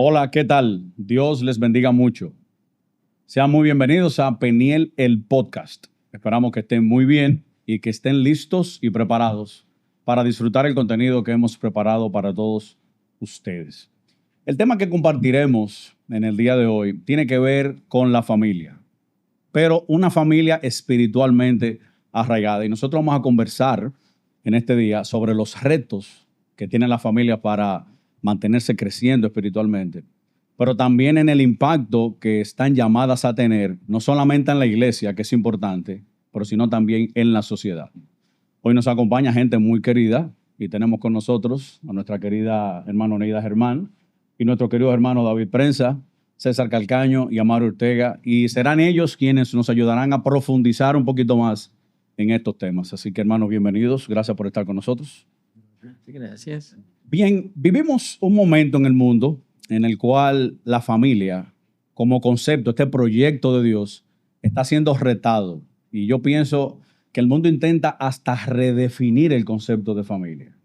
Hola, ¿qué tal? Dios les bendiga mucho. Sean muy bienvenidos a Peniel, el podcast. Esperamos que estén muy bien y que estén listos y preparados para disfrutar el contenido que hemos preparado para todos ustedes. El tema que compartiremos en el día de hoy tiene que ver con la familia, pero una familia espiritualmente arraigada. Y nosotros vamos a conversar en este día sobre los retos que tiene la familia para mantenerse creciendo espiritualmente, pero también en el impacto que están llamadas a tener, no solamente en la iglesia, que es importante, pero sino también en la sociedad. Hoy nos acompaña gente muy querida y tenemos con nosotros a nuestra querida hermana Neida Germán y nuestro querido hermano David Prensa, César Calcaño y Amaro Ortega, y serán ellos quienes nos ayudarán a profundizar un poquito más en estos temas. Así que, hermanos, bienvenidos. Gracias por estar con nosotros. Gracias. Bien, vivimos un momento en el mundo en el cual la familia, como concepto, este proyecto de Dios, está siendo retado. Y yo pienso que el mundo intenta hasta redefinir el concepto de familia.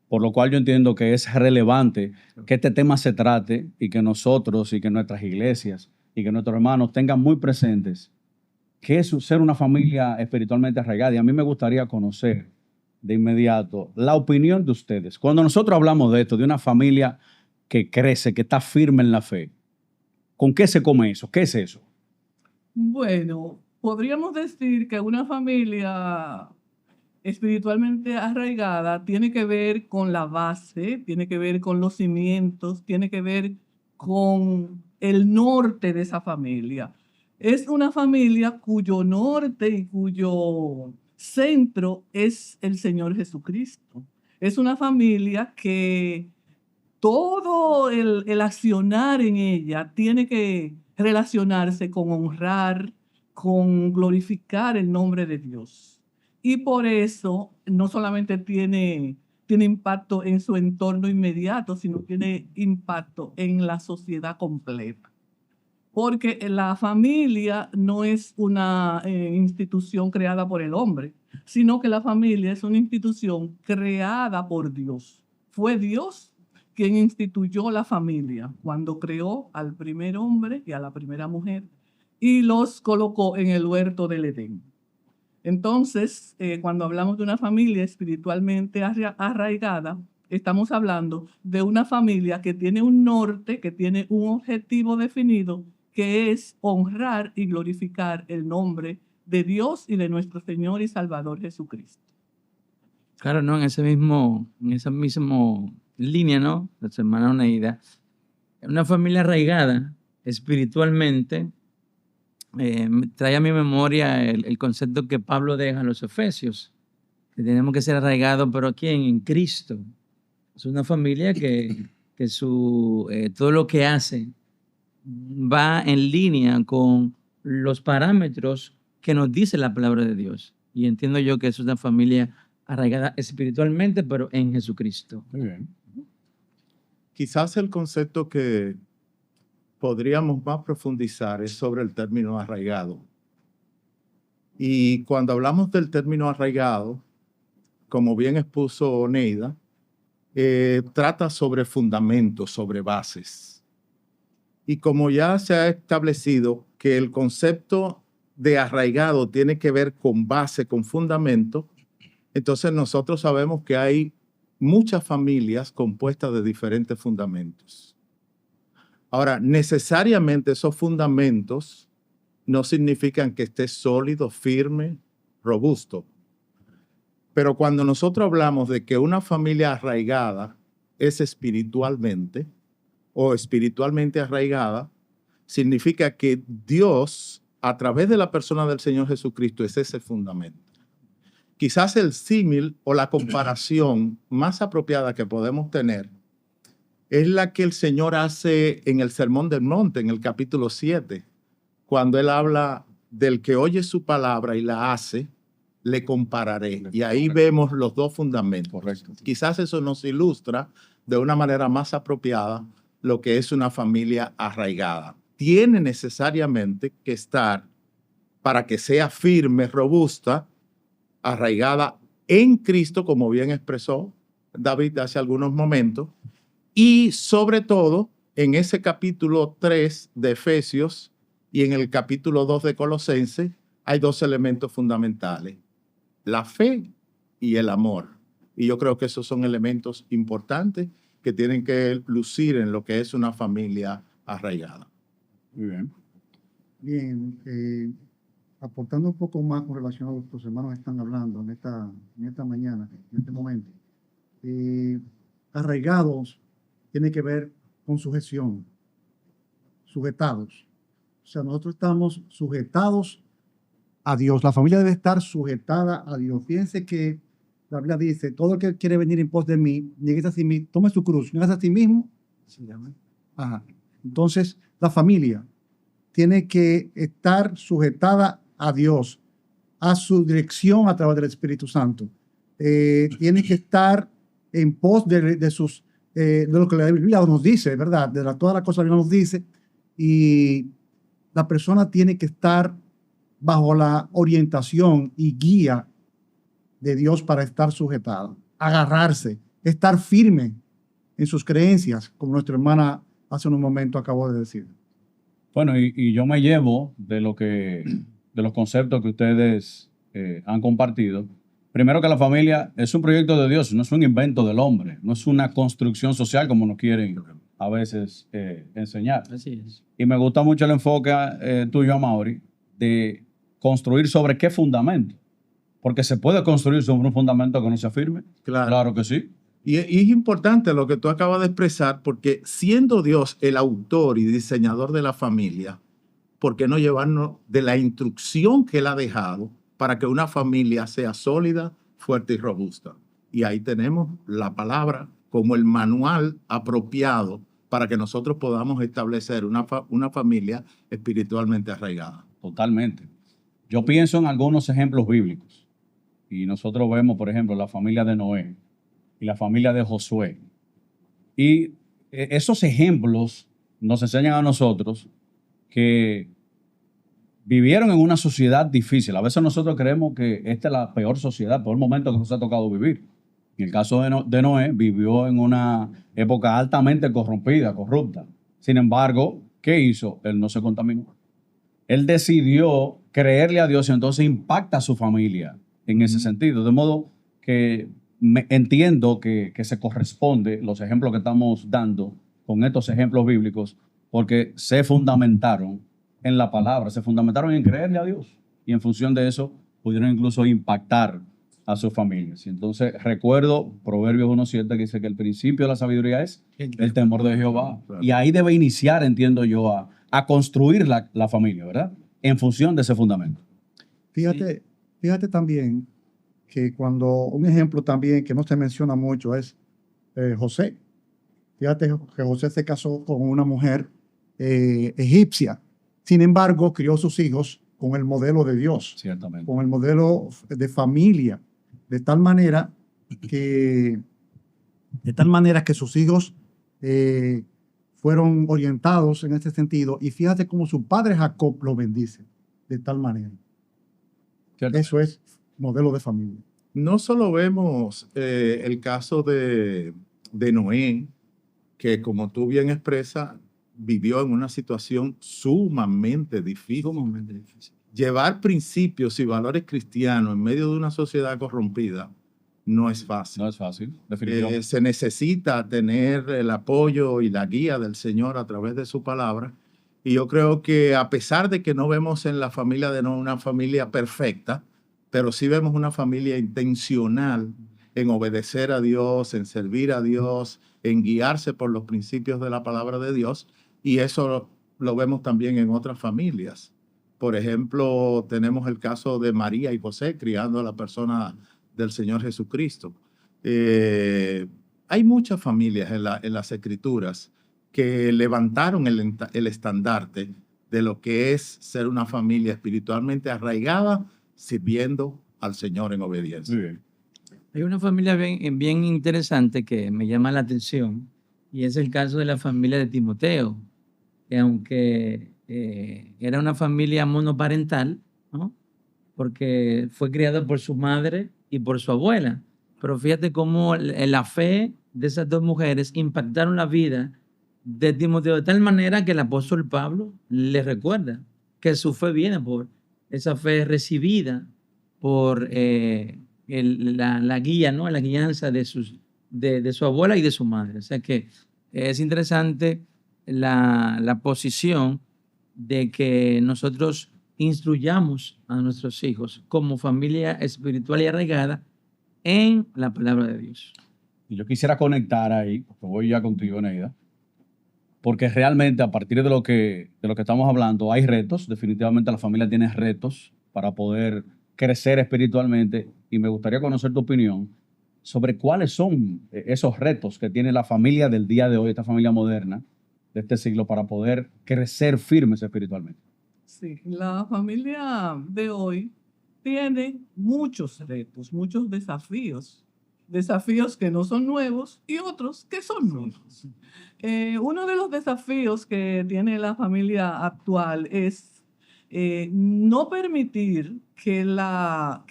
Por lo cual yo entiendo que es relevante que este tema se trate y que nosotros y que nuestras iglesias y que nuestros hermanos tengan muy presentes qué es ser una familia espiritualmente arraigada. Y a mí me gustaría conocer de inmediato la opinión de ustedes. Cuando nosotros hablamos de esto, de una familia que crece, que está firme en la fe, ¿con qué se come eso? ¿Qué es eso? Bueno, podríamos decir que una familia espiritualmente arraigada tiene que ver con la base, tiene que ver con los cimientos, tiene que ver con el norte de esa familia. Es una familia cuyo norte y cuyo centro es el Señor Jesucristo. Es una familia que todo el accionar en ella tiene que relacionarse con honrar, con glorificar el nombre de Dios. Y por eso no solamente tiene impacto en su entorno inmediato, sino tiene impacto en la sociedad completa. Porque la familia no es una institución creada por el hombre, sino que la familia es una institución creada por Dios. Fue Dios quien instituyó la familia cuando creó al primer hombre y a la primera mujer y los colocó en el huerto del Edén. Entonces, cuando hablamos de una familia espiritualmente arraigada, estamos hablando de una familia que tiene un norte, que tiene un objetivo definido, que es honrar y glorificar el nombre de Dios y de nuestro Señor y Salvador Jesucristo. Claro, ¿no? En esa misma línea, ¿no? La hermana Oneida, una familia arraigada espiritualmente, trae a mi memoria el concepto que Pablo deja a los Efesios, que tenemos que ser arraigados, pero ¿quién? En Cristo. Es una familia que todo lo que hace va en línea con los parámetros que nos dice la palabra de Dios. Y entiendo yo que es una familia arraigada espiritualmente, pero en Jesucristo. Muy bien. Quizás el concepto que podríamos más profundizar es sobre el término arraigado. Y cuando hablamos del término arraigado, como bien expuso Neida, trata sobre fundamentos, sobre bases. Y como ya se ha establecido que el concepto de arraigado tiene que ver con base, con fundamento, entonces nosotros sabemos que hay muchas familias compuestas de diferentes fundamentos. Ahora, necesariamente esos fundamentos no significan que esté sólido, firme, robusto. Pero cuando nosotros hablamos de que una familia arraigada es espiritualmente o espiritualmente arraigada, significa que Dios, a través de la persona del Señor Jesucristo, es ese fundamento. Quizás el símil o la comparación más apropiada que podemos tener es la que el Señor hace en el Sermón del Monte, en el capítulo 7, cuando Él habla del que oye su palabra y la hace, le compararé. Y ahí vemos los dos fundamentos. Correcto. Quizás eso nos ilustra de una manera más apropiada lo que es una familia arraigada. Tiene necesariamente que estar, para que sea firme, robusta, arraigada en Cristo, como bien expresó David hace algunos momentos, y sobre todo en ese capítulo 3 de Efesios y en el capítulo 2 de Colosenses hay dos elementos fundamentales: la fe y el amor. Y yo creo que esos son elementos importantes que tienen que lucir en lo que es una familia arraigada. Muy bien. Bien, aportando un poco más con relación a lo que los hermanos están hablando en esta mañana, en este momento. Arraigados tiene que ver con sujeción, sujetados. O sea, nosotros estamos sujetados a Dios. La familia debe estar sujetada a Dios. Fíjense que la Biblia dice: todo el que quiere venir en pos de mí, nieguese a sí mismo, tome su cruz, nieguese a sí mismo. Ajá. Entonces, la familia tiene que estar sujetada a Dios, a su dirección a través del Espíritu Santo. Tiene que estar en pos de lo que la Biblia nos dice, ¿verdad? Todas las cosas que la Biblia nos dice. Y la persona tiene que estar bajo la orientación y guía de Dios para estar sujetada, agarrarse, estar firme en sus creencias, como nuestra hermana hace un momento acabó de decir. Bueno, y yo me llevo de los conceptos que ustedes han compartido. Primero, que la familia es un proyecto de Dios, no es un invento del hombre, no es una construcción social como nos quieren a veces enseñar. Así es. Y me gusta mucho el enfoque tuyo, Amaury, de construir sobre qué fundamento. Porque se puede construir sobre un fundamento que no sea firme. Claro que sí. Y es importante lo que tú acabas de expresar, porque siendo Dios el autor y diseñador de la familia, ¿por qué no llevarnos de la instrucción que Él ha dejado para que una familia sea sólida, fuerte y robusta? Y ahí tenemos la palabra como el manual apropiado para que nosotros podamos establecer una familia espiritualmente arraigada. Totalmente. Yo pienso en algunos ejemplos bíblicos. Y nosotros vemos, por ejemplo, la familia de Noé y la familia de Josué. Y esos ejemplos nos enseñan a nosotros que vivieron en una sociedad difícil. A veces nosotros creemos que esta es la peor sociedad, el peor momento que nos ha tocado vivir. En el caso de Noé, vivió en una época altamente corrompida, corrupta. Sin embargo, ¿qué hizo? Él no se contaminó. Él decidió creerle a Dios y entonces impacta a su familia en ese sentido. De modo que entiendo que se corresponde los ejemplos que estamos dando con estos ejemplos bíblicos, porque se fundamentaron en la palabra, se fundamentaron en creerle a Dios y en función de eso pudieron incluso impactar a sus familias. Y entonces recuerdo Proverbios 1:7 que dice que el principio de la sabiduría es el temor de Jehová. Claro. Y ahí debe iniciar, entiendo yo, a construir la familia, ¿verdad? En función de ese fundamento. Fíjate también que cuando un ejemplo también que no se menciona mucho es José. Fíjate que José se casó con una mujer egipcia. Sin embargo, crió sus hijos con el modelo de Dios. Ciertamente. Con el modelo de familia. De tal manera que sus hijos fueron orientados en este sentido. Y fíjate cómo su padre Jacob lo bendice de tal manera. Cierto. Eso es modelo de familia. No solo vemos el caso de Noé, que como tú bien expresas, vivió en una situación sumamente difícil. Llevar principios y valores cristianos en medio de una sociedad corrompida no es fácil. No es fácil, definitivamente. Se necesita tener el apoyo y la guía del Señor a través de su palabra. Y yo creo que a pesar de que no vemos en la familia de Noé una familia perfecta, pero sí vemos una familia intencional en obedecer a Dios, en servir a Dios, en guiarse por los principios de la palabra de Dios. Y eso lo vemos también en otras familias. Por ejemplo, tenemos el caso de María y José criando a la persona del Señor Jesucristo. Hay muchas familias en las Escrituras que levantaron el estandarte de lo que es ser una familia espiritualmente arraigada, sirviendo al Señor en obediencia. Muy bien. Hay una familia bien interesante que me llama la atención y es el caso de la familia de Timoteo, que aunque era una familia monoparental, ¿no? Porque fue criado por su madre y por su abuela, pero fíjate cómo la fe de esas dos mujeres impactaron la vida de Timoteo, de tal manera que el apóstol Pablo le recuerda que su fe viene por esa fe recibida por la guía, ¿no? La guianza de su abuela y de su madre. O sea que es interesante la posición de que nosotros instruyamos a nuestros hijos como familia espiritual y arraigada en la palabra de Dios. Y yo quisiera conectar ahí, porque voy ya contigo, Neida, porque realmente a partir de lo que estamos hablando hay retos, definitivamente la familia tiene retos para poder crecer espiritualmente y me gustaría conocer tu opinión sobre cuáles son esos retos que tiene la familia del día de hoy, esta familia moderna de este siglo para poder crecer firmes espiritualmente. Sí, la familia de hoy tiene muchos retos, muchos desafíos que no son nuevos y otros que son nuevos. Uno de los desafíos que tiene la familia actual es no permitir que la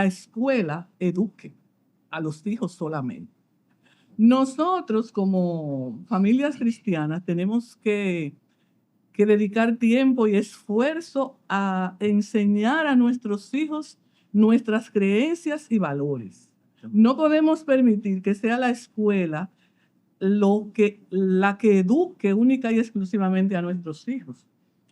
escuela eduque a los hijos solamente. Nosotros como familias cristianas tenemos que dedicar tiempo y esfuerzo a enseñar a nuestros hijos nuestras creencias y valores. No podemos permitir que sea la escuela la que eduque única y exclusivamente a nuestros hijos,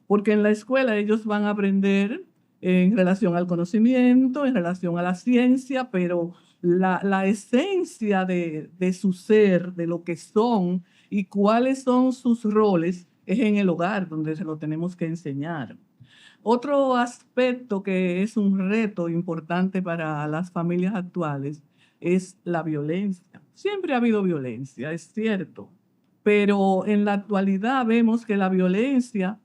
porque en la escuela ellos van a aprender en relación al conocimiento, en relación a la ciencia, pero la esencia de su ser, de lo que son y cuáles son sus roles, es en el hogar donde se lo tenemos que enseñar. Otro aspecto que es un reto importante para las familias actuales es la violencia. Siempre ha habido violencia, es cierto, pero en la actualidad vemos que la violencia,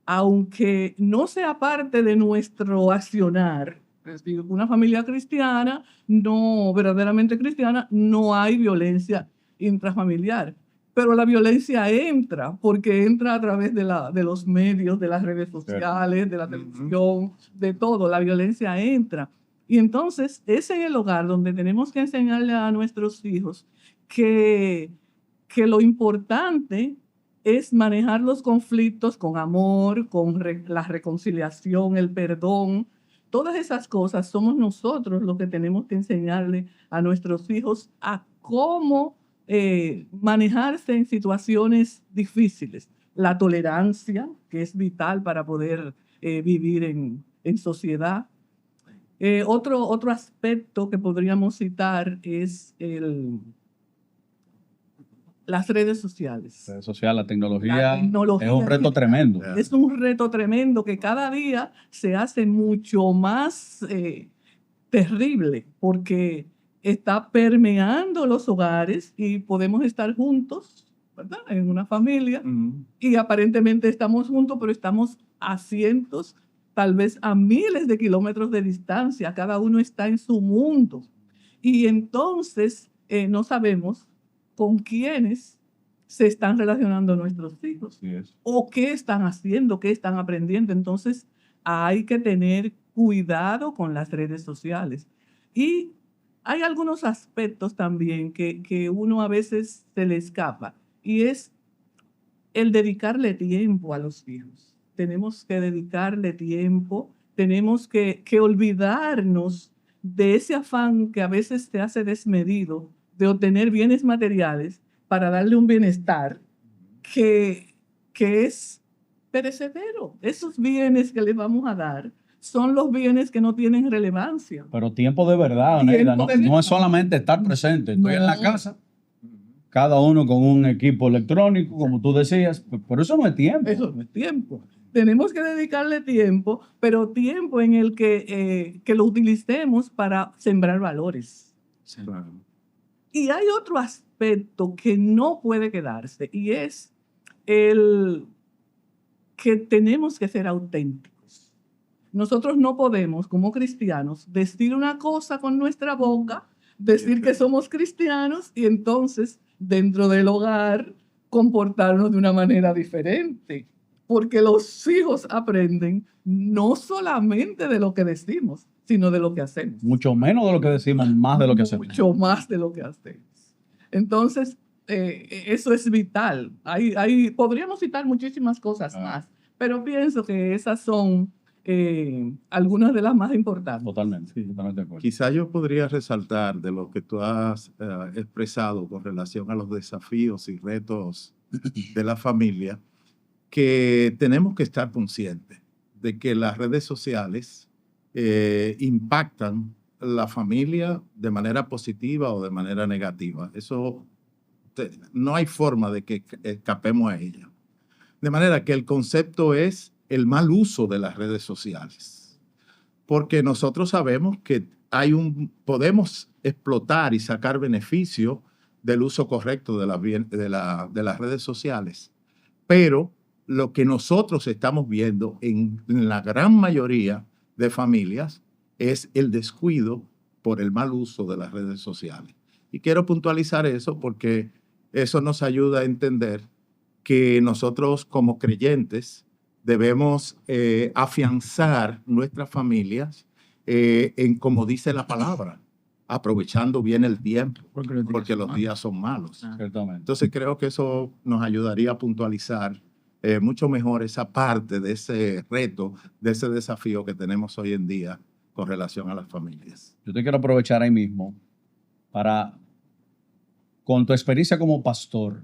aunque no sea parte de nuestro accionar, es decir, una familia cristiana, no verdaderamente cristiana, no hay violencia intrafamiliar. Pero la violencia entra, porque entra a través de los medios, de las redes sociales, de la televisión, de todo. La violencia entra. Y entonces es en el hogar donde tenemos que enseñarle a nuestros hijos que lo importante es manejar los conflictos con amor, con la reconciliación, el perdón. Todas esas cosas somos nosotros los que tenemos que enseñarle a nuestros hijos a cómo manejarse en situaciones difíciles. La tolerancia, que es vital para poder vivir en sociedad. Otro aspecto que podríamos citar es las redes sociales. La red social, la tecnología tecnología es un reto tremendo. Es un reto tremendo que cada día se hace mucho más terrible porque está permeando los hogares y podemos estar juntos, ¿verdad? En una familia y aparentemente estamos juntos, pero estamos a cientos, tal vez a miles de kilómetros de distancia. Cada uno está en su mundo. Y entonces no sabemos con quiénes se están relacionando nuestros hijos o qué están haciendo, qué están aprendiendo. Entonces hay que tener cuidado con las redes sociales. Y hay algunos aspectos también que uno a veces se le escapa y es el dedicarle tiempo a los hijos. Tenemos que dedicarle tiempo, tenemos que olvidarnos de ese afán que a veces te hace desmedido de obtener bienes materiales para darle un bienestar que es perecedero. Esos bienes que les vamos a dar son los bienes que no tienen relevancia. Pero tiempo de verdad, Neida, no es solamente estar presente. Estoy en la casa, cada uno con un equipo electrónico, como tú decías, pero eso no es tiempo. Eso no es tiempo. Tenemos que dedicarle tiempo, pero tiempo en el que lo utilicemos para sembrar valores. Sí. Y hay otro aspecto que no puede quedarse y es el que tenemos que ser auténticos. Nosotros no podemos, como cristianos, decir una cosa con nuestra boca, decir que somos cristianos y entonces dentro del hogar comportarnos de una manera diferente. Porque los hijos aprenden no solamente de lo que decimos, sino de lo que hacemos. Mucho menos de lo que decimos, más de lo que hacemos. Mucho más de lo que hacemos. Entonces, eso es vital. Podríamos citar muchísimas cosas más, pero pienso que esas son algunas de las más importantes. Totalmente, totalmente de acuerdo. Quizá yo podría resaltar de lo que tú has expresado con relación a los desafíos y retos de la familia, que tenemos que estar conscientes de que las redes sociales impactan la familia de manera positiva o de manera negativa. Eso no hay forma de que escapemos a ella. De manera que el concepto es el mal uso de las redes sociales. Porque nosotros sabemos que podemos explotar y sacar beneficio del uso correcto de las redes sociales. Pero lo que nosotros estamos viendo en la gran mayoría de familias es el descuido por el mal uso de las redes sociales. Y quiero puntualizar eso porque eso nos ayuda a entender que nosotros como creyentes debemos afianzar nuestras familias en como dice la palabra, aprovechando bien el tiempo, porque los días son malos. Ciertamente. Entonces creo que eso nos ayudaría a puntualizar mucho mejor esa parte de ese reto, de ese desafío que tenemos hoy en día con relación a las familias. Yo te quiero aprovechar ahí mismo para, con tu experiencia como pastor,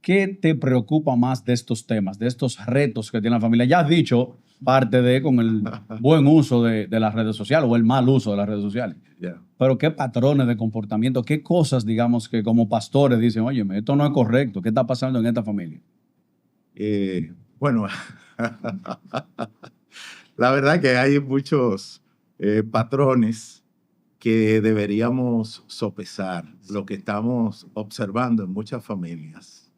¿qué te preocupa más de estos temas, de estos retos que tiene la familia? Ya has dicho parte de con el buen uso de las redes sociales o el mal uso de las redes sociales. Yeah. Pero ¿qué patrones de comportamiento, qué cosas, digamos, que como pastores dicen, oye, esto no es correcto, ¿qué está pasando en esta familia? Bueno, la verdad que hay muchos patrones que deberíamos sopesar, lo que estamos observando en muchas familias.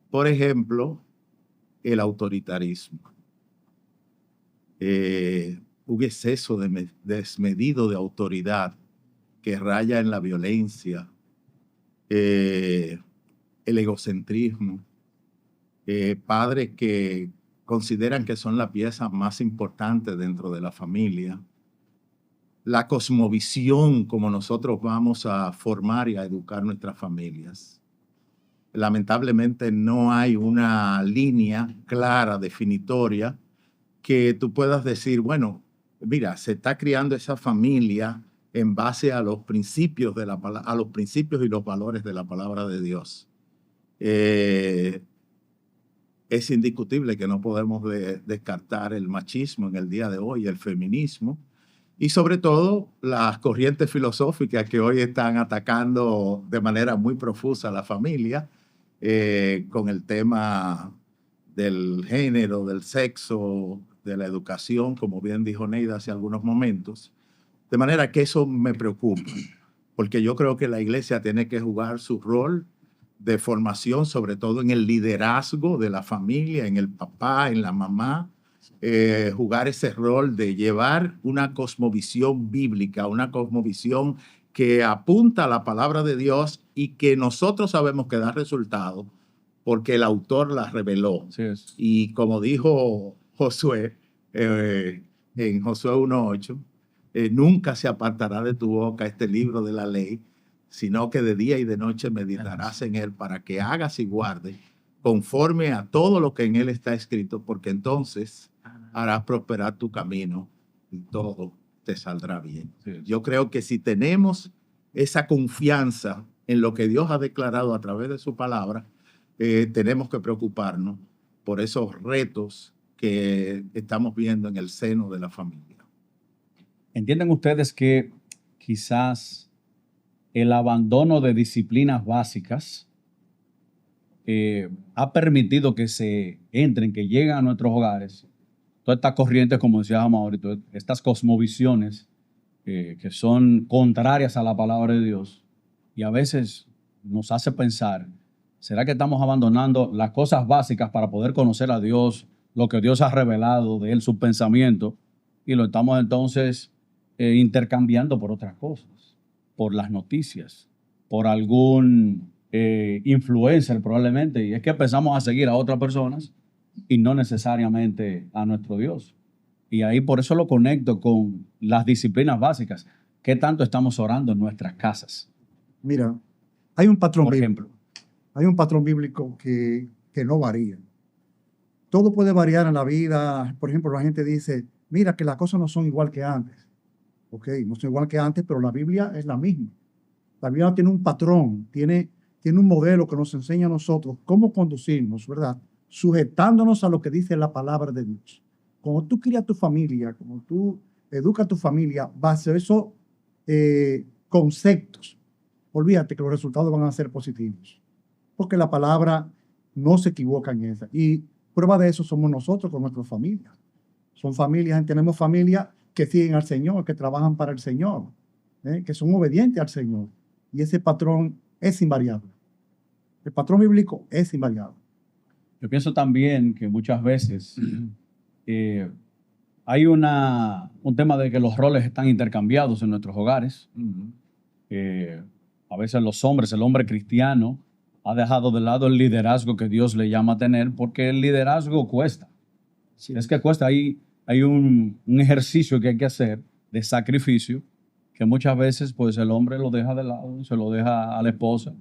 Por ejemplo, el autoritarismo. Un exceso desmedido de autoridad que raya en la violencia, el egocentrismo, padres que consideran que son la pieza más importante dentro de la familia, la cosmovisión como nosotros vamos a formar y a educar nuestras familias. Lamentablemente no hay una línea clara, definitoria, que tú puedas decir, bueno, mira, se está criando esa familia en base a los principios a los principios y los valores de la palabra de Dios. Es indiscutible que no podemos descartar el machismo en el día de hoy, el feminismo, y sobre todo las corrientes filosóficas que hoy están atacando de manera muy profusa a la familia, con el tema del género, del sexo, de la educación, como bien dijo Neida hace algunos momentos. De manera que eso me preocupa, porque yo creo que la iglesia tiene que jugar su rol de formación, sobre todo en el liderazgo de la familia, en el papá, en la mamá, jugar ese rol de llevar una cosmovisión bíblica, una cosmovisión que apunta a la palabra de Dios y que nosotros sabemos que da resultado porque el autor la reveló. Así es. Y como dijo Josué, en Josué 1:8, nunca se apartará de tu boca este libro de la ley, sino que de día y de noche meditarás en él para que hagas y guardes conforme a todo lo que en él está escrito, porque entonces harás prosperar tu camino y todo te saldrá bien. Sí. Yo creo que si tenemos esa confianza en lo que Dios ha declarado a través de su palabra, tenemos que preocuparnos por esos retos que estamos viendo en el seno de la familia. ¿Entienden ustedes que quizás el abandono de disciplinas básicas ha permitido que se entren, que lleguen a nuestros hogares todas estas corrientes, como decíamos ahorita, estas cosmovisiones que son contrarias a la palabra de Dios, y a veces nos hace pensar, ¿será que estamos abandonando las cosas básicas para poder conocer a Dios, lo que Dios ha revelado de Él, su pensamiento, y lo estamos entonces intercambiando por otras cosas, por las noticias, por algún influencer probablemente, y es que empezamos a seguir a otras personas y no necesariamente a nuestro Dios. Y ahí por eso lo conecto con las disciplinas básicas. ¿Qué tanto estamos orando en nuestras casas? Mira, hay un patrón Por bíblico. ejemplo. Hay un patrón bíblico que no varía. Todo puede variar en la vida. Por ejemplo, la gente dice, mira que las cosas no son igual que antes. Ok, no son igual que antes, pero la Biblia es la misma. La Biblia tiene un patrón, tiene un modelo que nos enseña a nosotros cómo conducirnos, ¿verdad? Sujetándonos a lo que dice la palabra de Dios. Como tú crías tu familia, como tú educas a tu familia, base a esos conceptos, olvídate que los resultados van a ser positivos. Porque la palabra no se equivoca en esa. Y prueba de eso somos nosotros con nuestras familias. Son familias, tenemos familias que siguen al Señor, que trabajan para el Señor, que son obedientes al Señor. Y ese patrón es invariable. El patrón bíblico es invariable. Yo pienso también que muchas veces hay un tema de que los roles están intercambiados en nuestros hogares. A veces el hombre cristiano, ha dejado de lado el liderazgo que Dios le llama a tener, porque el liderazgo cuesta. Sí. Es que cuesta. Hay un ejercicio que hay que hacer de sacrificio que muchas veces pues el hombre lo deja de lado, se lo deja a la esposa.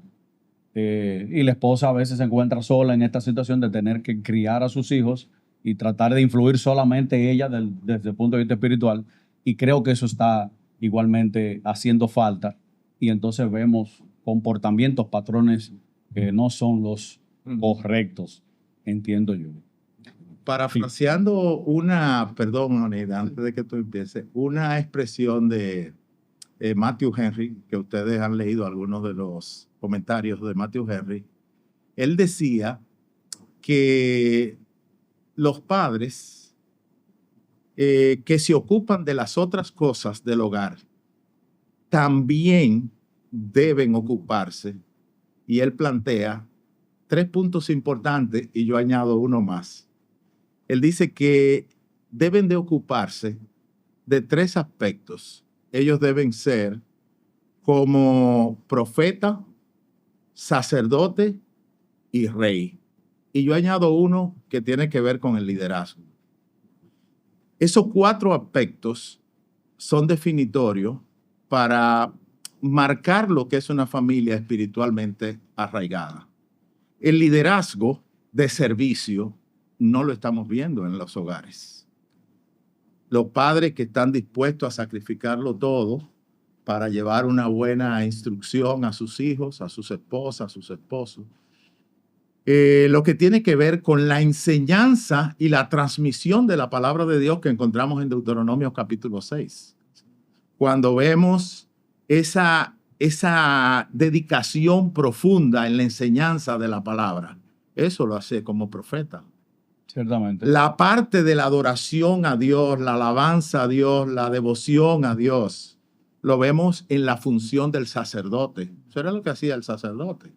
Y la esposa a veces se encuentra sola en esta situación de tener que criar a sus hijos y tratar de influir solamente ella desde el punto de vista espiritual. Y creo que eso está igualmente haciendo falta. Y entonces vemos comportamientos, patrones que no son los correctos, entiendo yo. Parafraseando perdón, Oneida, antes de que tú empieces, una expresión de Matthew Henry, que ustedes han leído algunos de los comentarios de Matthew Henry. Él decía que los padres que se ocupan de las otras cosas del hogar también deben ocuparse. Y él plantea 3 puntos importantes y yo añado uno más. Él dice que deben de ocuparse de 3 aspectos. Ellos deben ser como profeta, sacerdote y rey. Y yo añado uno que tiene que ver con el liderazgo. Esos 4 aspectos son definitorios para marcar lo que es una familia espiritualmente arraigada. El liderazgo de servicio no lo estamos viendo en los hogares. Los padres que están dispuestos a sacrificarlo todo para llevar una buena instrucción a sus hijos, a sus esposas, a sus esposos. Lo que tiene que ver con la enseñanza y la transmisión de la palabra de Dios que encontramos en Deuteronomio capítulo 6. Cuando vemos esa dedicación profunda en la enseñanza de la palabra, eso lo hace como profeta. Ciertamente. La parte de la adoración a Dios, la alabanza a Dios, la devoción a Dios, lo vemos en la función del sacerdote. Eso era lo que hacía el sacerdote.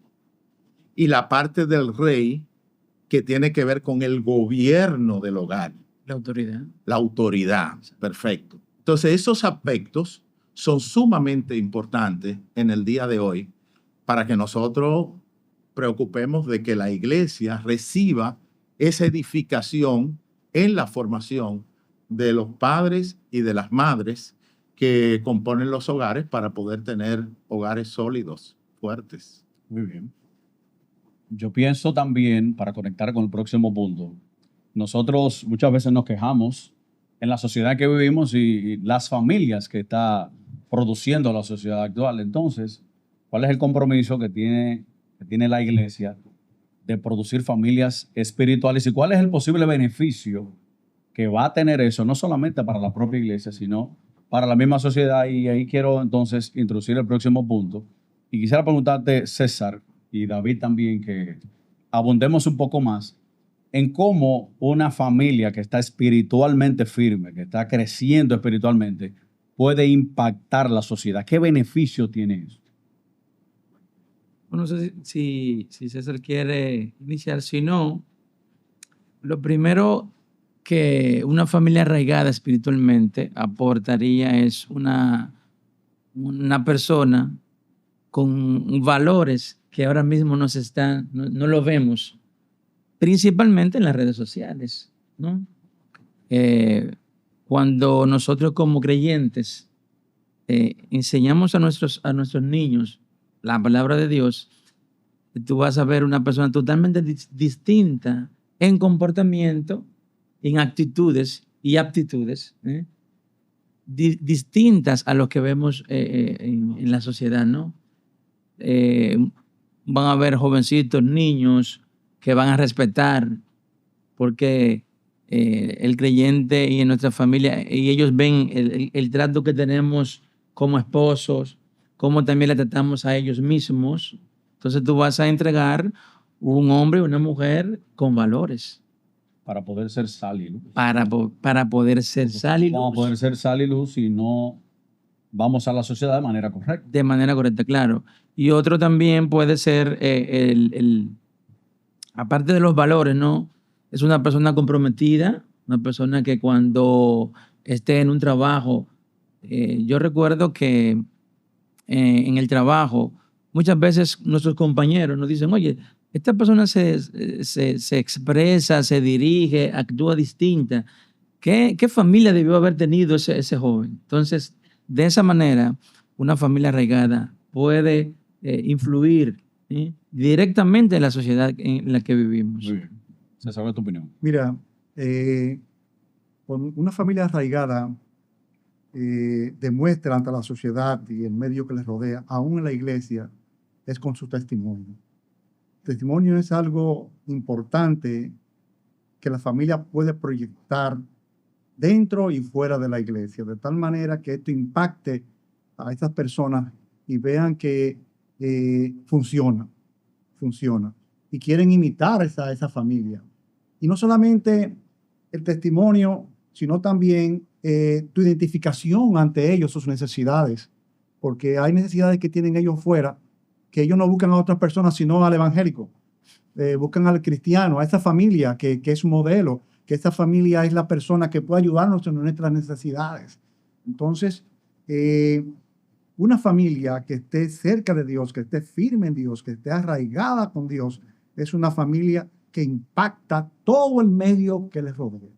Y la parte del rey, que tiene que ver con el gobierno del hogar. La autoridad. La autoridad, perfecto. Entonces, esos aspectos son sumamente importantes en el día de hoy para que nosotros preocupemos de que la iglesia reciba esa edificación en la formación de los padres y de las madres que componen los hogares para poder tener hogares sólidos, fuertes. Muy bien. Yo pienso también, para conectar con el próximo punto, nosotros muchas veces nos quejamos en la sociedad que vivimos y las familias que está produciendo la sociedad actual. Entonces, ¿cuál es el compromiso que tiene la iglesia de producir familias espirituales y cuál es el posible beneficio que va a tener eso, no solamente para la propia iglesia, sino para la misma sociedad? Y ahí quiero entonces introducir el próximo punto. Y quisiera preguntarte, César, y David también, que abundemos un poco más en cómo una familia que está espiritualmente firme, que está creciendo espiritualmente, puede impactar la sociedad. ¿Qué beneficio tiene eso? No sé si César quiere iniciar. Si no, lo primero que una familia arraigada espiritualmente aportaría es una persona con valores que ahora mismo no lo vemos, principalmente en las redes sociales, ¿no? Cuando nosotros como creyentes enseñamos a nuestros niños la palabra de Dios, tú vas a ver una persona totalmente distinta en comportamiento, en actitudes y aptitudes, distintas a lo que vemos en la sociedad, ¿no? Van a haber jovencitos, niños que van a respetar, porque el creyente y en nuestra familia, y ellos ven el trato que tenemos como esposos, cómo también le tratamos a ellos mismos. Entonces tú vas a entregar un hombre y una mujer con valores Para poder ser sal y luz. para poder ser sal y Vamos a luz poder ser sal y luz si no vamos a la sociedad de manera correcta. de manera correcta, claro. Y otro también puede ser, aparte de los valores, ¿no? Es una persona comprometida, una persona que cuando esté en un trabajo, yo recuerdo que en el trabajo, muchas veces nuestros compañeros nos dicen, oye, esta persona se expresa, se dirige, actúa distinta. ¿Qué familia debió haber tenido ese joven? Entonces, de esa manera, una familia arraigada puede influir, ¿sí?, directamente en la sociedad en la que vivimos. Muy bien. César, ¿cuál es tu opinión? Mira, con una familia arraigada demuestra ante la sociedad y el medio que les rodea, aún en la iglesia, es con su testimonio. El testimonio es algo importante que la familia puede proyectar dentro y fuera de la iglesia, de tal manera que esto impacte a estas personas y vean que funciona, y quieren imitar a esa familia. Y no solamente el testimonio, sino también tu identificación ante ellos, sus necesidades, porque hay necesidades que tienen ellos fuera, que ellos no buscan a otras personas, sino al evangélico. Buscan al cristiano, a esa familia que es un modelo, que esa familia es la persona que puede ayudarnos en nuestras necesidades. Entonces, una familia que esté cerca de Dios, que esté firme en Dios, que esté arraigada con Dios, es una familia que impacta todo el medio que les rodea.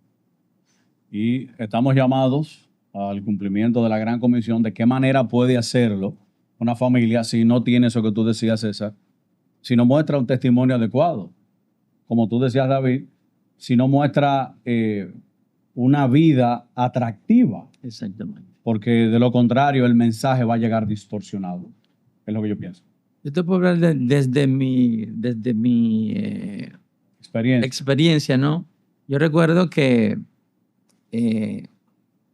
Y estamos llamados al cumplimiento de la gran comisión. ¿De qué manera puede hacerlo una familia si no tiene eso que tú decías, César? Si no muestra un testimonio adecuado. Como tú decías, David, si no muestra una vida atractiva. Exactamente. Porque de lo contrario el mensaje va a llegar distorsionado. Es lo que yo pienso. Yo te puedo hablar desde mi experiencia, ¿no? Yo recuerdo que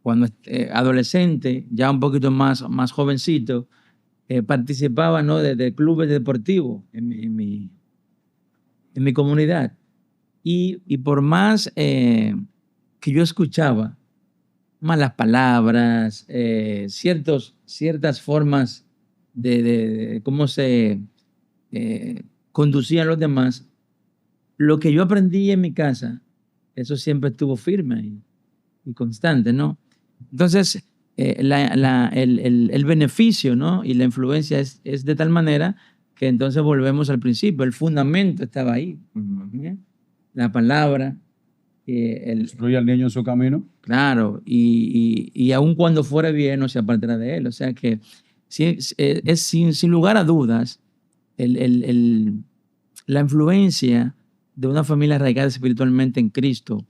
cuando adolescente, ya un poquito más jovencito, participaba, ¿no?, de clubes deportivos en mi comunidad. Y por más que yo escuchaba malas palabras, ciertas formas de cómo se conducían los demás, lo que yo aprendí en mi casa, eso siempre estuvo firme y constante, ¿no? Entonces, el beneficio, ¿no?, y la influencia es de tal manera que entonces volvemos al principio, el fundamento estaba ahí. ¿Sí? La palabra. Instruye al niño en su camino. Claro, y aun cuando fuera bien, no se apartará de él. O sea que es sin lugar a dudas la influencia de una familia arraigada espiritualmente en Cristo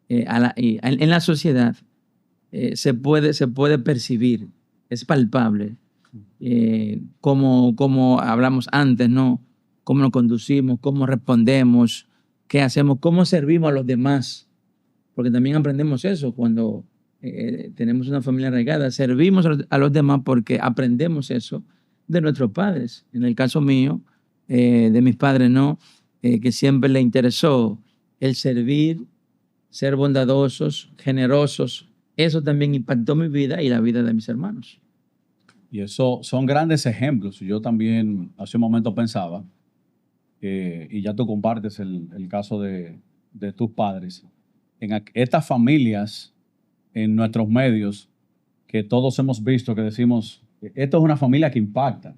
en la sociedad se puede percibir, es palpable. Como hablamos antes, ¿no? Cómo nos conducimos, cómo respondemos, qué hacemos, cómo servimos a los demás. Porque también aprendemos eso cuando tenemos una familia arraigada. Servimos a los demás porque aprendemos eso de nuestros padres. En el caso mío, de mis padres, ¿no? Que siempre le interesó el servir, ser bondadosos, generosos. Eso también impactó mi vida y la vida de mis hermanos. Y eso son grandes ejemplos. Yo también hace un momento pensaba, y ya tú compartes el caso de tus padres, en estas familias, en nuestros medios, que todos hemos visto, que decimos, esto es una familia que impacta.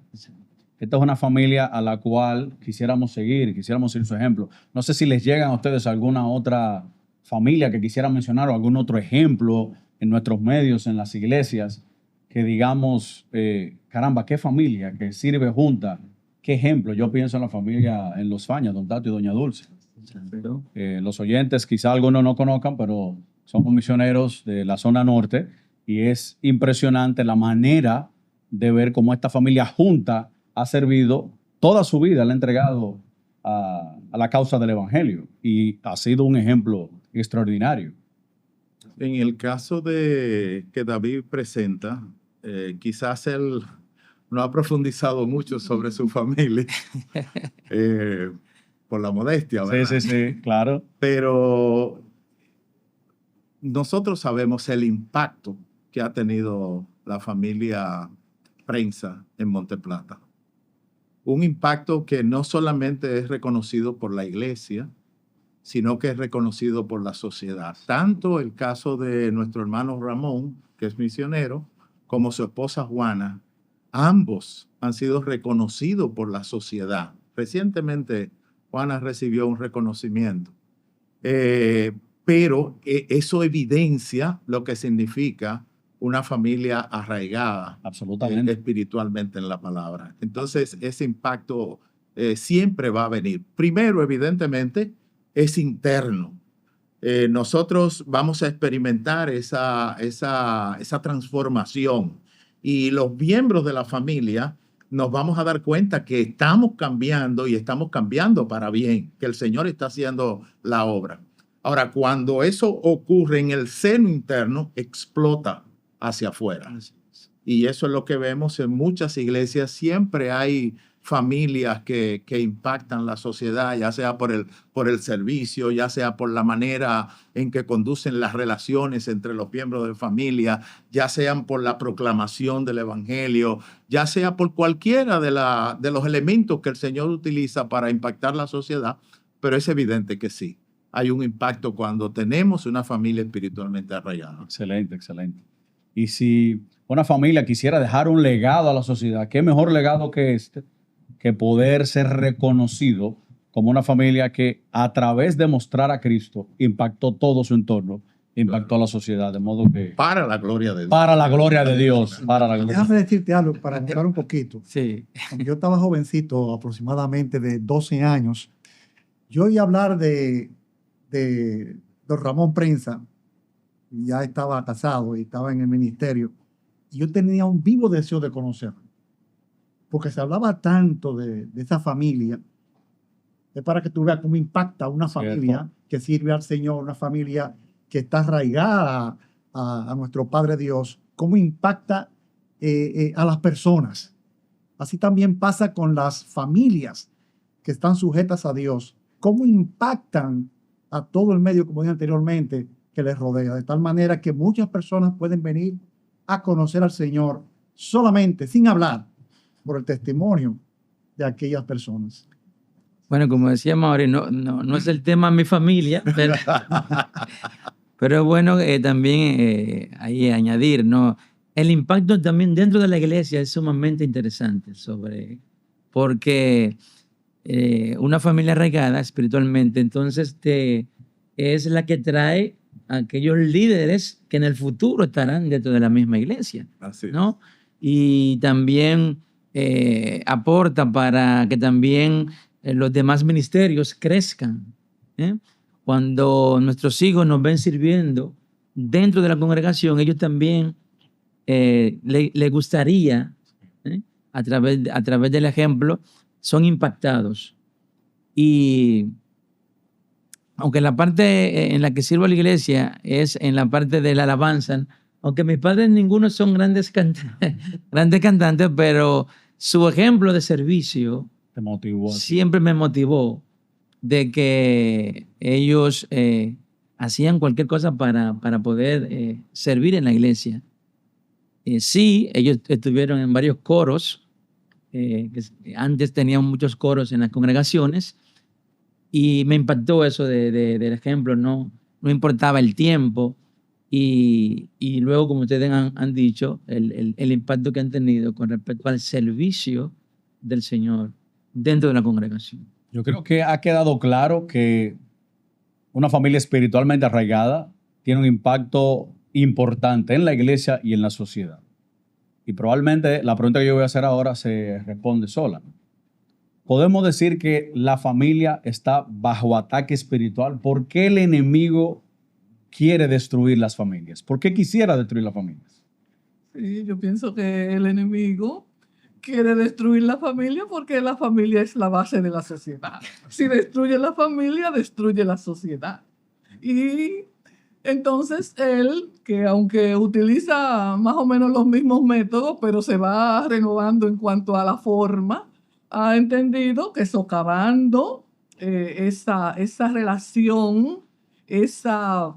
Esta es una familia a la cual quisiéramos seguir su ejemplo. No sé si les llegan a ustedes alguna otra familia que quisieran mencionar o algún otro ejemplo en nuestros medios, en las iglesias, que digamos, caramba, qué familia que sirve junta ¿Qué ejemplo? Yo pienso en la familia en Los Fañas, don Tato y doña Dulce. Los oyentes quizá algunos no conozcan, pero somos misioneros de la zona norte y es impresionante la manera de ver cómo esta familia junta ha servido toda su vida, le ha entregado a la causa del evangelio y ha sido un ejemplo extraordinario. En el caso de que David presenta, quizás él no ha profundizado mucho sobre su familia, por la modestia, ¿verdad? Sí, claro. Pero nosotros sabemos el impacto que ha tenido la familia Prensa en Monteplata. Un impacto que no solamente es reconocido por la iglesia, sino que es reconocido por la sociedad. Tanto el caso de nuestro hermano Ramón, que es misionero, como su esposa Juana, ambos han sido reconocidos por la sociedad. Recientemente, Juana recibió un reconocimiento. Pero eso evidencia lo que significa una familia arraigada Absolutamente. espiritualmente en la palabra. Entonces, ese impacto siempre va a venir. Primero, evidentemente, es interno. Nosotros vamos a experimentar esa transformación y los miembros de la familia nos vamos a dar cuenta que estamos cambiando y estamos cambiando para bien, que el Señor está haciendo la obra. Ahora, cuando eso ocurre en el seno interno, explota hacia afuera. Y eso es lo que vemos en muchas iglesias. Siempre hay familias que impactan la sociedad, ya sea por el servicio, ya sea por la manera en que conducen las relaciones entre los miembros de familia, ya sean por la proclamación del evangelio, ya sea por cualquiera de los elementos que el Señor utiliza para impactar la sociedad. Pero es evidente que sí, hay un impacto cuando tenemos una familia espiritualmente arraigada. Excelente, excelente. Y si una familia quisiera dejar un legado a la sociedad, ¿qué mejor legado que este? Que poder ser reconocido como una familia que a través de mostrar a Cristo impactó todo su entorno, impactó a la sociedad, de modo que... Para la gloria de Dios. Para la gloria de Dios. Para la gloria. Déjame decirte algo para entrar un poquito. Sí. Cuando yo estaba jovencito, aproximadamente de 12 años, yo oí hablar de don Ramón Prensa. Ya estaba casado y estaba en el ministerio. Y yo tenía un vivo deseo de conocerlo. Porque se hablaba tanto de esa familia. Es para que tú veas cómo impacta una familia que sirve al Señor, una familia que está arraigada a nuestro Padre Dios, cómo impacta a las personas. Así también pasa con las familias que están sujetas a Dios, cómo impactan a todo el medio, como dije anteriormente, que les rodea, de tal manera que muchas personas pueden venir a conocer al Señor solamente, sin hablar, por el testimonio de aquellas personas. Bueno, como decía Mauri, no es el tema de mi familia, pero es bueno también ahí añadir, ¿no? El impacto también dentro de la iglesia es sumamente interesante porque una familia arraigada espiritualmente, entonces es la que trae a aquellos líderes que en el futuro estarán dentro de la misma iglesia, Así es. ¿no? Y también aporta para que también los demás ministerios crezcan. Cuando nuestros hijos nos ven sirviendo dentro de la congregación, ellos también les gustaría, a través del ejemplo, son impactados. Y aunque la parte en la que sirvo a la iglesia es en la parte de la alabanza, aunque mis padres ninguno son grandes cantantes, pero su ejemplo de servicio Te motivó. siempre me motivó de que ellos hacían cualquier cosa para poder servir en la iglesia. Sí, ellos estuvieron en varios coros, antes tenían muchos coros en las congregaciones, y me impactó eso del ejemplo, no importaba el tiempo. Y luego, como ustedes han dicho, el impacto que han tenido con respecto al servicio del Señor dentro de la congregación. Yo creo que ha quedado claro que una familia espiritualmente arraigada tiene un impacto importante en la iglesia y en la sociedad. Y probablemente la pregunta que yo voy a hacer ahora se responde sola. podemos decir que la familia está bajo ataque espiritual. ¿Por qué el enemigo quiere destruir las familias? ¿Por qué quisiera destruir las familias? Sí, yo pienso que el enemigo quiere destruir la familia porque la familia es la base de la sociedad. Si destruye la familia, destruye la sociedad. Y entonces él, que aunque utiliza más o menos los mismos métodos, pero se va renovando en cuanto a la forma, ha entendido que socavando esa relación, esa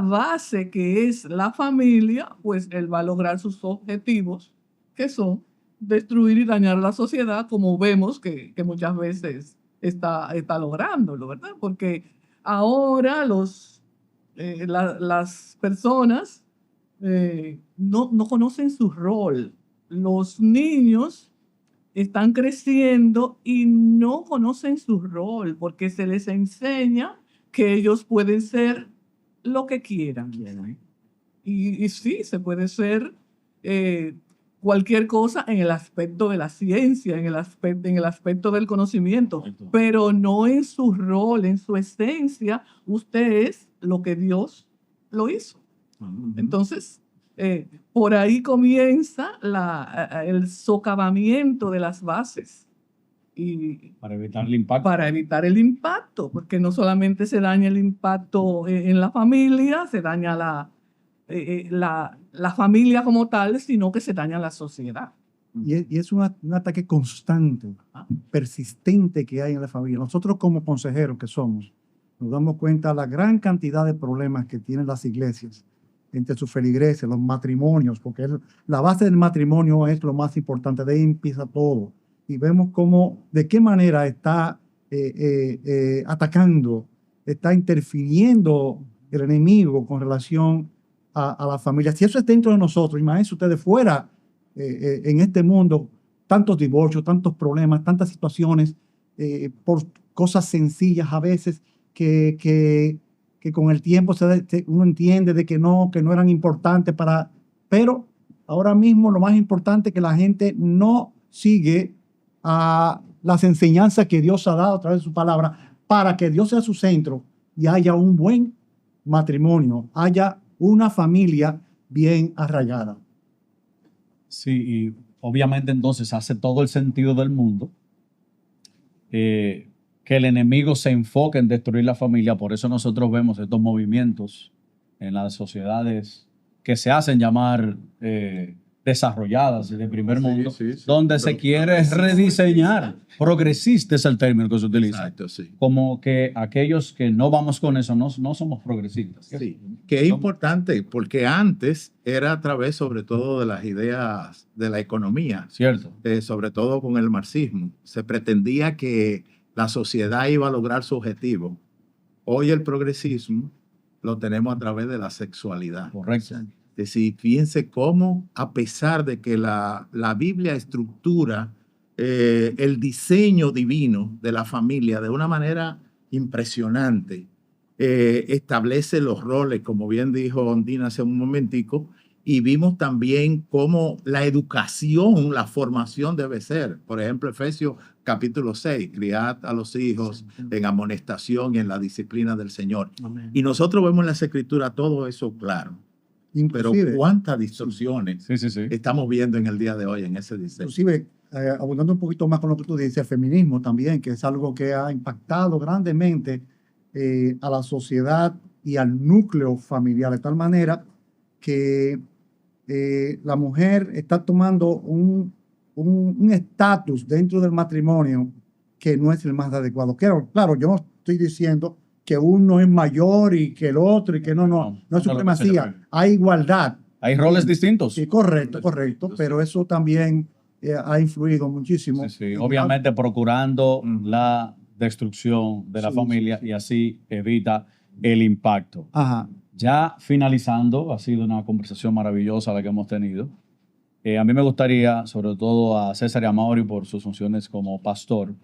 base que es la familia, pues él va a lograr sus objetivos, que son destruir y dañar la sociedad, como vemos que muchas veces está lográndolo, ¿verdad? Porque ahora las personas no conocen su rol. Los niños están creciendo y no conocen su rol porque se les enseña que ellos pueden ser lo que quieran. Y sí, se puede ser cualquier cosa en el aspecto de la ciencia, en el aspecto del conocimiento, pero no en su rol, en su esencia. Usted es lo que Dios lo hizo. Entonces, por ahí comienza el socavamiento de las bases. Y Para evitar el impacto. para evitar el impacto, porque no solamente se daña el impacto en la familia, se daña la familia como tal, sino que se daña la sociedad. Y es un ataque constante, persistente que hay en la familia. Nosotros como consejeros que somos, nos damos cuenta de la gran cantidad de problemas que tienen las iglesias entre sus feligreses, los matrimonios, porque la base del matrimonio es lo más importante, de ahí empieza todo. Y vemos cómo, de qué manera está atacando, está interfiriendo el enemigo con relación a la familia. Si eso es dentro de nosotros, imagínense ustedes fuera en este mundo, tantos divorcios, tantos problemas, tantas situaciones, por cosas sencillas a veces que con el tiempo uno entiende de que no eran importantes pero ahora mismo lo más importante es que la gente no sigue a las enseñanzas que Dios ha dado a través de su palabra para que Dios sea su centro y haya un buen matrimonio, haya una familia bien arraigada. Sí, y obviamente entonces hace todo el sentido del mundo que el enemigo se enfoque en destruir la familia. Por eso nosotros vemos estos movimientos en las sociedades que se hacen llamar desarrolladas de primer mundo, sí. donde se quiere rediseñar. Progresista es el término que se utiliza. Exacto, sí. Como que aquellos que no vamos con eso no somos progresistas. Sí, que es importante porque antes era a través sobre todo de las ideas de la economía, Cierto. sobre todo con el marxismo. Se pretendía que la sociedad iba a lograr su objetivo. Hoy el progresismo lo tenemos a través de la sexualidad. Correcto. Es decir, fíjense cómo, a pesar de que la Biblia estructura el diseño divino de la familia de una manera impresionante, establece los roles, como bien dijo Ondina hace un momentico, y vimos también cómo la educación, la formación debe ser. Por ejemplo, Efesios capítulo 6, criad a los hijos en amonestación y en la disciplina del Señor. Amén. Y nosotros vemos en las Escrituras todo eso claro. Pero Inclusive, cuántas distorsiones Sí. estamos viendo en el día de hoy en ese diseño. inclusive abundando un poquito más con lo que tú dices, el feminismo también, que es algo que ha impactado grandemente a la sociedad y al núcleo familiar, de tal manera que la mujer está tomando un estatus dentro del matrimonio que no es el más adecuado. Claro, yo no estoy diciendo que uno es mayor y que el otro y que no es supremacía, hay igualdad. Hay roles distintos. Sí, correcto, pero eso también ha influido muchísimo. Sí. Obviamente procurando la destrucción de la familia y así evita el impacto. Ajá. Ya finalizando, ha sido una conversación maravillosa la que hemos tenido. A mí me gustaría, sobre todo a César y a Mauri por sus funciones como pastor,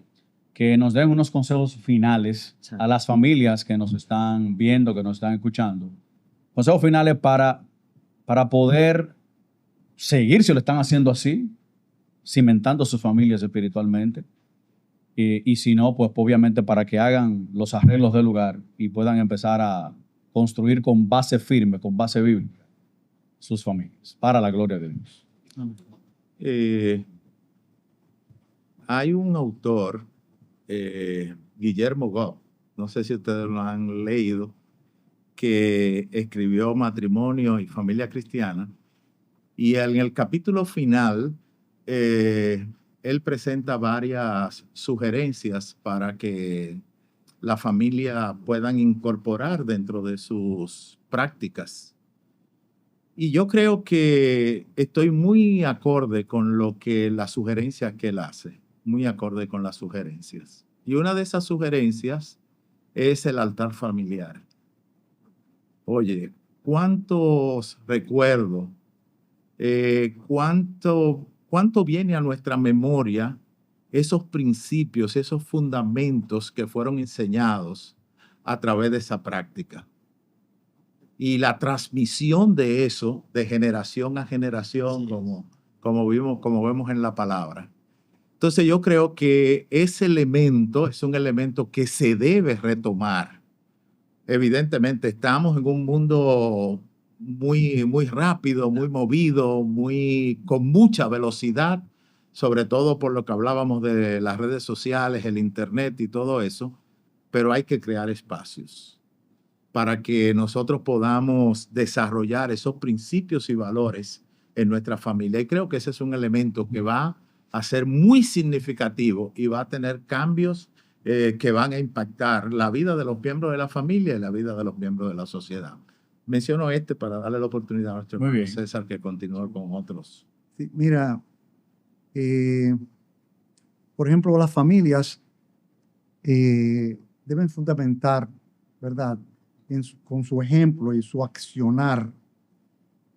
que nos den unos consejos finales a las familias que nos están viendo, que nos están escuchando. Consejos finales para poder seguir, si lo están haciendo así, cimentando sus familias espiritualmente, Y si no, pues obviamente para que hagan los arreglos del lugar y puedan empezar a construir con base firme, con base bíblica, sus familias, para la gloria de Dios. Hay un autor, Guillermo Goff, no sé si ustedes lo han leído, que escribió Matrimonio y Familia Cristiana, y en el capítulo final, él presenta varias sugerencias para que la familia puedan incorporar dentro de sus prácticas. Y yo creo que estoy muy acorde con lo que las sugerencias que él hace, muy acorde con las sugerencias. Y una de esas sugerencias es el altar familiar. Oye, cuántos recuerdos, cuánto viene a nuestra memoria esos principios, esos fundamentos que fueron enseñados a través de esa práctica. Y la transmisión de eso de generación a generación, como vemos en la palabra. Entonces yo creo que ese elemento es un elemento que se debe retomar. Evidentemente estamos en un mundo muy, muy rápido, muy movido, con mucha velocidad, sobre todo por lo que hablábamos de las redes sociales, el internet y todo eso, pero hay que crear espacios para que nosotros podamos desarrollar esos principios y valores en nuestra familia. Y creo que ese es un elemento que va a ser muy significativo y va a tener cambios que van a impactar la vida de los miembros de la familia y la vida de los miembros de la sociedad. Menciono para darle la oportunidad a nuestro hermano César que continúe con otros. Sí, mira, por ejemplo, las familias deben fundamentar, ¿verdad?, con su ejemplo y su accionar,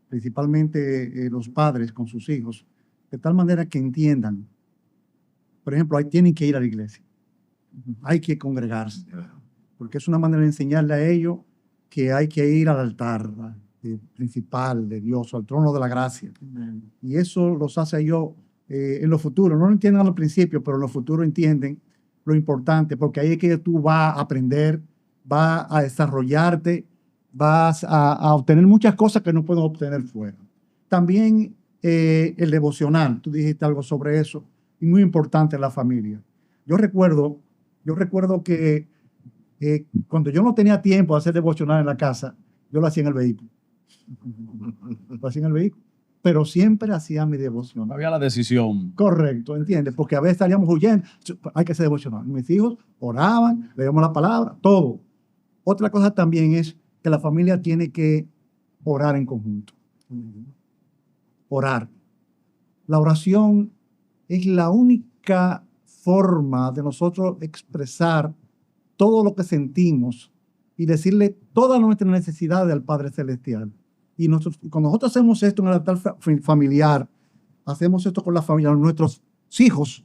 principalmente los padres con sus hijos, de tal manera que entiendan. Por ejemplo, tienen que ir a la iglesia, hay que congregarse, porque es una manera de enseñarle a ellos que hay que ir al altar principal de Dios, al trono de la gracia. Y eso los hace a ellos en lo futuro. No lo entienden al principio, pero en lo futuro entienden lo importante, porque ahí es que tú vas a aprender, vas a desarrollarte, vas a obtener muchas cosas que no puedes obtener fuera. También el devocional, tú dijiste algo sobre eso, y muy importante en la familia. Yo recuerdo que cuando yo no tenía tiempo de hacer devocional en la casa, yo lo hacía en el vehículo. Lo hacía en el vehículo, pero siempre hacía mi devocional. No había la decisión. Correcto, ¿entiendes? Porque a veces estaríamos huyendo, hay que hacer devocional. Mis hijos oraban, leíamos la palabra, todo. Otra cosa también es que la familia tiene que orar en conjunto. Orar. La oración es la única forma de nosotros expresar todo lo que sentimos y decirle todas nuestras necesidades al Padre Celestial. Y cuando nosotros hacemos esto en el altar familiar, hacemos esto con la familia, nuestros hijos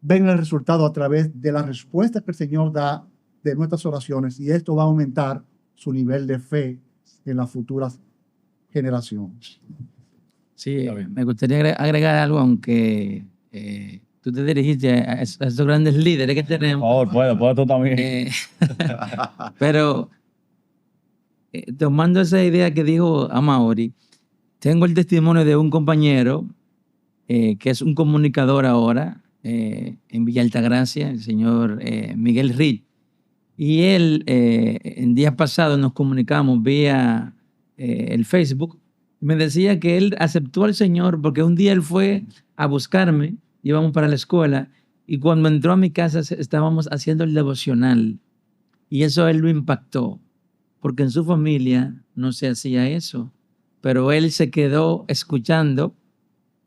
ven el resultado a través de las respuestas que el Señor da de nuestras oraciones, y esto va a aumentar su nivel de fe en las futuras generaciones. Sí, me gustaría agregar algo, aunque tú te dirigiste a esos grandes líderes que tenemos. Por favor, puede tú también. Pero tomando esa idea que dijo Amaury, tengo el testimonio de un compañero que es un comunicador ahora en Villa Altagracia, el señor Miguel Reed. Y él, en días pasados nos comunicamos vía el Facebook. Me decía que él aceptó al Señor porque un día él fue a buscarme, íbamos para la escuela, y cuando entró a mi casa estábamos haciendo el devocional. Y eso a él lo impactó, porque en su familia no se hacía eso. Pero él se quedó escuchando,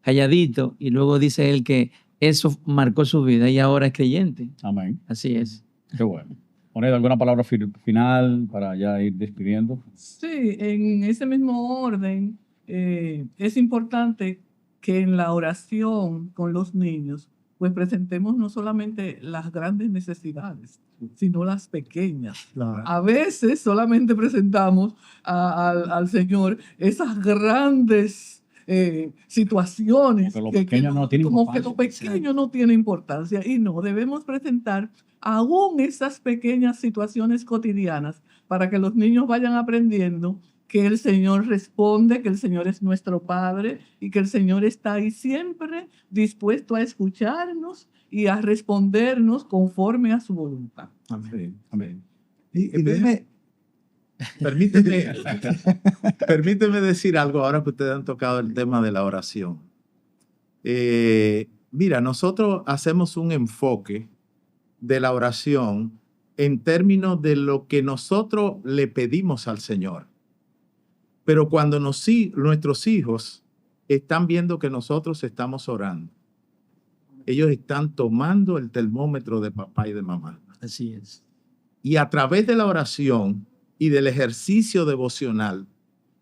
calladito, y luego dice él que eso marcó su vida y ahora es creyente. Amén. Así es. Qué bueno. Oneida, ¿alguna palabra final para ya ir despidiendo? Sí, en ese mismo orden, es importante que en la oración con los niños, pues presentemos no solamente las grandes necesidades, sino las pequeñas. Claro. A veces solamente presentamos al Señor esas grandes situaciones. Porque lo pequeño no tiene como que importancia. lo pequeño no tiene importancia. Y no, debemos presentar aún esas pequeñas situaciones cotidianas para que los niños vayan aprendiendo que el Señor responde, que el Señor es nuestro Padre y que el Señor está ahí siempre dispuesto a escucharnos y a respondernos conforme a su voluntad. Amén. Amén. Y dime, Permíteme decir algo ahora que ustedes han tocado el tema de la oración. Mira, nosotros hacemos un enfoque de la oración en términos de lo que nosotros le pedimos al Señor. Pero cuando nuestros hijos están viendo que nosotros estamos orando, ellos están tomando el termómetro de papá y de mamá. Así es. Y a través de la oración y del ejercicio devocional,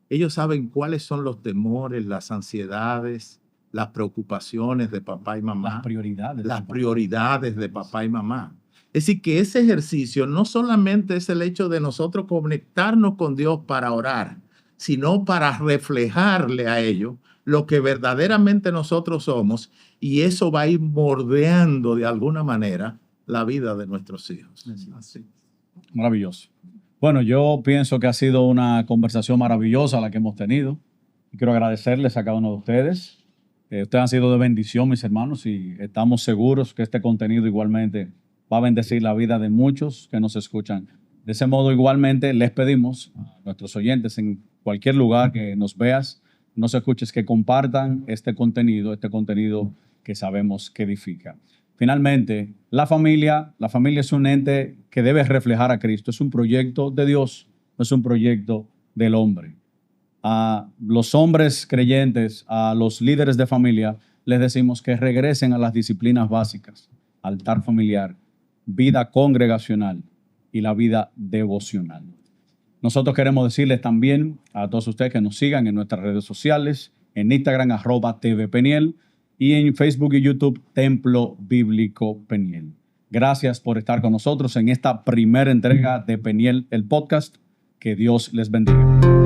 ellos saben cuáles son los temores, las ansiedades, las preocupaciones de papá y mamá. Las prioridades. Las prioridades de papá y mamá. Es decir, que ese ejercicio no solamente es el hecho de nosotros conectarnos con Dios para orar, sino para reflejarle a ellos lo que verdaderamente nosotros somos, y eso va a ir moldeando de alguna manera la vida de nuestros hijos. Así. Maravilloso. Bueno, yo pienso que ha sido una conversación maravillosa la que hemos tenido. Y quiero agradecerles a cada uno de ustedes. Ustedes han sido de bendición, mis hermanos, y estamos seguros que este contenido igualmente va a bendecir la vida de muchos que nos escuchan. De ese modo, igualmente, les pedimos a nuestros oyentes en cualquier lugar que nos veas, nos escuches, que compartan este contenido que sabemos que edifica. Finalmente, la familia es un ente que debe reflejar a Cristo. Es un proyecto de Dios, no es un proyecto del hombre. A los hombres creyentes, a los líderes de familia, les decimos que regresen a las disciplinas básicas: altar familiar, vida congregacional y la vida devocional. Nosotros queremos decirles también a todos ustedes que nos sigan en nuestras redes sociales, en Instagram, @tvpeniel, y en Facebook y YouTube, Templo Bíblico Peniel. Gracias por estar con nosotros en esta primera entrega de Peniel, el podcast. Que Dios les bendiga.